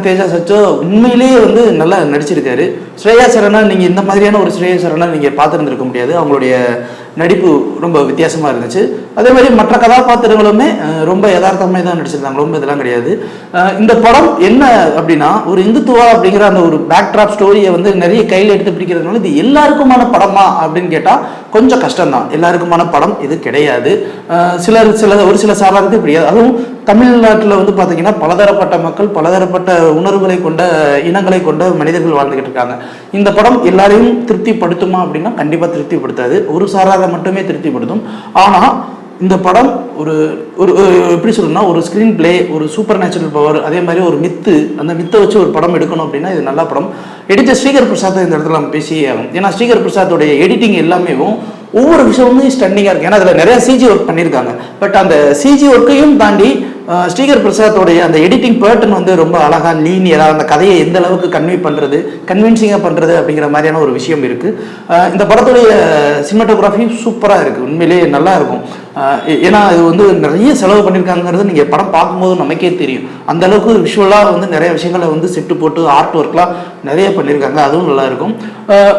தேஜா சச்சோ உண்மையிலேயே வந்து நல்லா நடிச்சிருக்காரு. ஸ்ரேயா சரணா நீங்கள் இந்த மாதிரியான ஒரு ஸ்ரேயா சரணா நீங்கள் பார்த்துருந்துருக்க முடியாது. அவங்களுடைய நடிப்பு ரொம்ப வித்தியாசமாக இருந்துச்சு. அதே மாதிரி மற்ற கதாபாத்திரங்களுமே ரொம்ப யதார்த்தமாக தான் நடிச்சிருந்தாங்க. ரொம்ப இதெல்லாம் கிடையாது. இந்த படம் என்ன அப்படின்னா, ஒரு இந்துத்துவா அப்படிங்கிற அந்த ஒரு பேக்ட்ராப் ஸ்டோரியை வந்து நிறைய கையில் எடுத்து பிடிக்கிறதுனால இது எல்லாருக்குமான படமா அப்படின்னு கேட்டால் கொஞ்சம் கஷ்டம்தான். எல்லாருக்குமான படம் இது கிடையாது. ஒரு சில சாராருக்கு கிடையாது. அதுவும் தமிழ்நாட்டில் வந்து பார்த்தீங்கன்னா பலதரப்பட்ட மக்கள், பலதரப்பட்ட உணர்வுகளை கொண்ட இனங்களை கொண்ட மனிதர்கள் வாழ்ந்துகிட்டு இருக்காங்க. இந்த படம் எல்லாரையும் திருப்திப்படுத்துமா அப்படின்னா கண்டிப்பாக திருப்திப்படுத்தாது. ஒரு சாராரை மட்டுமே திருப்திப்படுத்தும். ஆனால் இந்த படம் ஒரு ஒரு எப்படி சொல்லணும்னா, ஒரு ஸ்க்ரீன் பிளே, ஒரு சூப்பர் நேச்சுரல் பவர், அதே மாதிரி ஒரு மித்து, அந்த மித்தை வச்சு ஒரு படம் எடுக்கணும் அப்படின்னா இது நல்ல படம். எடிட்டர் ஸ்ரீகர் பிரசாத் இந்த இடத்துல நம்ம பேசியே ஆகும். ஏன்னா ஸ்ரீகர் பிரசாத்தோடைய எடிட்டிங் எல்லாமே ஒவ்வொரு விஷயமும் ஸ்டன்னிங்காக இருக்குது. ஏன்னா அதில் நிறைய சிஜி ஒர்க் பண்ணியிருக்காங்க. பட் அந்த சிஜி ஒர்க்கையும் தாண்டி ஸ்ரீகர் பிரசாத்தோடைய அந்த எடிட்டிங் பேட்டர்ன் வந்து ரொம்ப அழகாக லீனியராக அந்த கதையை எந்த அளவுக்கு கன்வின்சிங்காக பண்ணுறது அப்படிங்கிற மாதிரியான ஒரு விஷயம் இருக்குது. இந்த படத்துடைய சினிமாட்டோகிராஃபி சூப்பராக இருக்குது. உண்மையிலேயே நல்லா இருக்கும். ஏன்னா இது வந்து நிறைய செலவு பண்ணியிருக்காங்கிறது நீங்கள் படம் பார்க்கும்போது நமக்கே தெரியும். அந்த அளவுக்கு விஷுவலாக வந்து நிறைய விஷயங்களை வந்து செட்டு போட்டு ஆர்ட் ஒர்க்லாம் நிறைய பண்ணியிருக்காங்க. அதுவும் நல்லா இருக்கும்.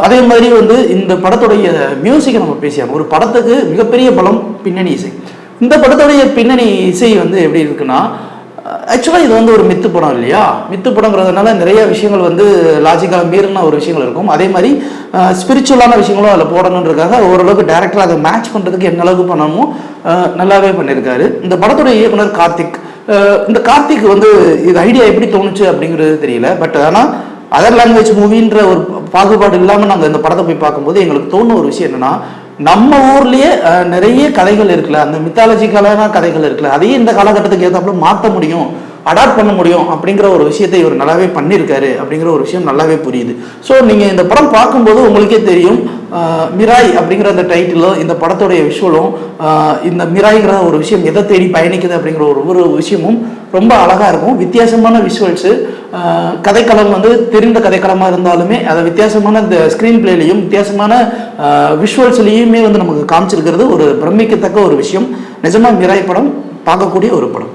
அதே மாதிரி வந்து இந்த படத்துடைய மியூசிக்கை நம்ம பேசியாங்க. ஒரு படத்துக்கு மிகப்பெரிய பலம் பின்னணி இசை. இந்த படத்துடைய பின்னணி இசை வந்து எப்படி இருக்குன்னா, ஆக்சுவலாக இது வந்து ஒரு மித்து படம் இல்லையா? மித்து படங்கிறதுனால நிறைய விஷயங்கள் வந்து லாஜிக்காக மீறின ஒரு விஷயங்கள் இருக்கும். அதே மாதிரி ஸ்பிரிச்சுவலான விஷயங்களும் அதில் போடணுன்றதுக்காக ஓரளவுக்கு டேரக்டர் அதை மேட்ச் பண்ணுறதுக்கு என்ன அளவுக்கு பண்ணணுமோ நல்லாவே பண்ணியிருக்காரு. இந்த படத்துடைய இயக்குனர் கார்த்திக். இந்த கார்த்திக் வந்து இது ஐடியா எப்படி தோணுச்சு அப்படிங்கிறது தெரியல. பட் ஆனால் அதர் லாங்குவேஜ் மூவின்ற ஒரு பாகுபாடு இல்லாமல் நாங்கள் இந்த படத்தை போய் பார்க்கும்போது எங்களுக்கு தோணுன ஒரு விஷயம் என்னென்னா, நம்ம ஊர்லேயே நிறைய கதைகள் இருக்குல்ல, அந்த மித்தாலஜிக்கலான கதைகள் இருக்குல்ல, அதையும் இந்த காலகட்டத்துக்கு ஏற்றாப்புல மாற்ற முடியும், அடாப்ட் பண்ண முடியும் அப்படிங்கிற ஒரு விஷயத்தை இவர் நல்லாவே பண்ணியிருக்காரு அப்படிங்கிற ஒரு விஷயம் நல்லாவே புரியுது. ஸோ நீங்கள் இந்த படம் பார்க்கும்போது உங்களுக்கே தெரியும், மிராய் அப்படிங்கிற அந்த டைட்டிலும் இந்த படத்துடைய விஷுவலும் இந்த மிராய்ங்கிற ஒரு விஷயம் எதை தேடி பயணிக்குது அப்படிங்கிற ஒரு விஷயமும் ரொம்ப அழகாக இருக்கும். வித்தியாசமான விஷுவல்ஸு, கதைக்களம் வந்து தெரிந்த கதைக்களமாக இருந்தாலுமே அதை வித்தியாசமான இந்த ஸ்க்ரீன் பிளேலையும் வித்தியாசமான விஷுவல்ஸ்லேயுமே வந்து நமக்கு காமிச்சிருக்கிறது ஒரு பிரமிக்கத்தக்க ஒரு விஷயம். நிஜமாக மிராய் படம் பார்க்கக்கூடிய ஒரு படம்.